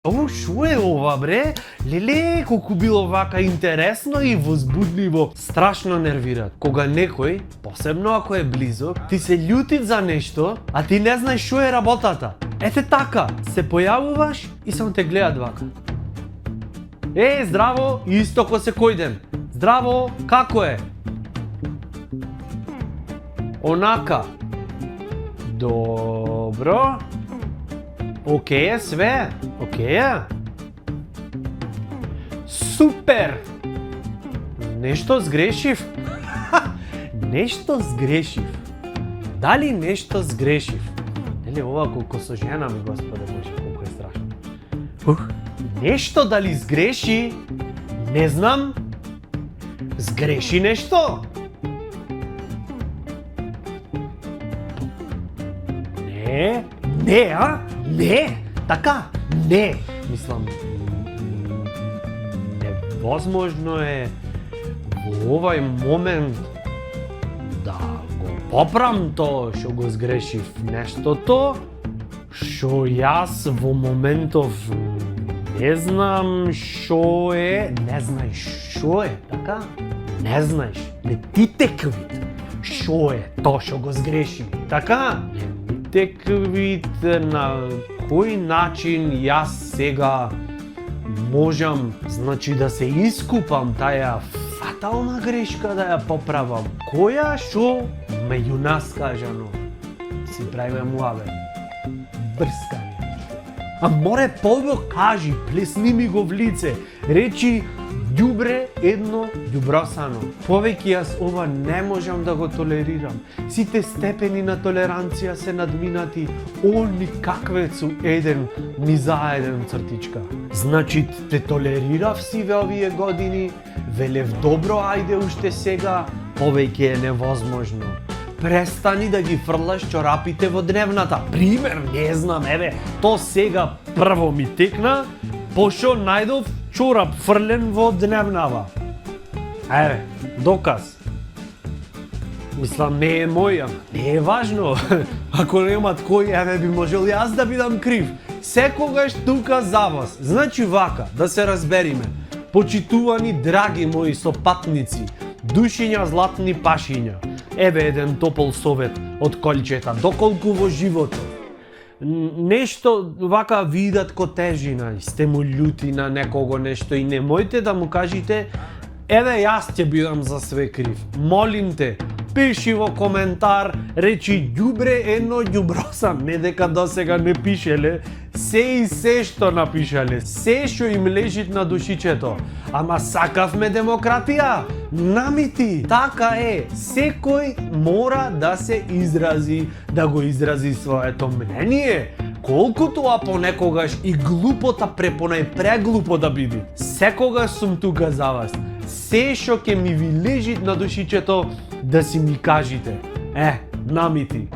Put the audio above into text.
Ово шо е ова, бре? Леле, колку било вака интересно и возбудливо. Страшно нервира. Кога некој, посебно ако е близок, ти се љути за нешто, а ти не знаеш шо е работата. Ете така, се појавуваш и само те гледат вака. Здраво, исто ко секој ден. Здраво, како е? Онака. Добро. Океј е све? Океј е? Супер! Нешто сгрешив? Нешто сгрешив. Дали нешто сгрешив? Нели ова колко со жена ми, Господе Боже, колко е страшно. Нешто дали сгреши? Не знам. Сгреши нешто? Не, а? Не, така, не. Мислам, невозможно е во овај момент да го поправам тоа што го сгрешив нештото, што јас во моментов не знам што е, не знаеш што е, така? Не знаеш, не ти теквит што е тоа што го сгреши, така? Теквит на кој начин јас сега можам, значи да се искупам таа фатална грешка да ја поправам. Која што меѓу нас кажано си правиме муаве. Брскање. А море побо кажи, плесни ми го в лице, речи ѓубре едно ѓубросано. Повеќе јас ова не можам да го толерирам. Сите степени на толеранција се надминати, они каквецу еден ни заеден цртичка. Значи те толерирав си ве овие години, велев добро ајде уште сега, повеќе е невозможно. Престани да ги фрлаш чорапите во дневната. Пример, не знам, еве, то сега прво ми текна, пошо најдов чорап фрлен во дневнава. Еве, доказ. Мислам, не е мој, не е важно. Ако немат кој, еве би можел јас да бидам крив. Секогаш тука за вас. Значи вака, да се разбериме. Почитувани драги мои сопатници, душиња златни пашиња. Еве еден топол совет од колчета, доколку во животот нешто вака видат ко тежина, сте му љути на некого нешто и немојте да му кажете еве јас ќе бидам за све крив. Молим те, пиши во коментар, речи ѓубре едно ѓубросам, не дека досега не пишеле, се и се што напишале, се што им лежит на душичето. Ама сакавме демократија, намити, така е, секој мора да се изрази, да го изрази своето мнение, колку тоа понекогаш и глупота преглупо да биде. Секогаш сум тука за вас, се што ќе ми ви лежит на душичето, да си ми кажите. Намити.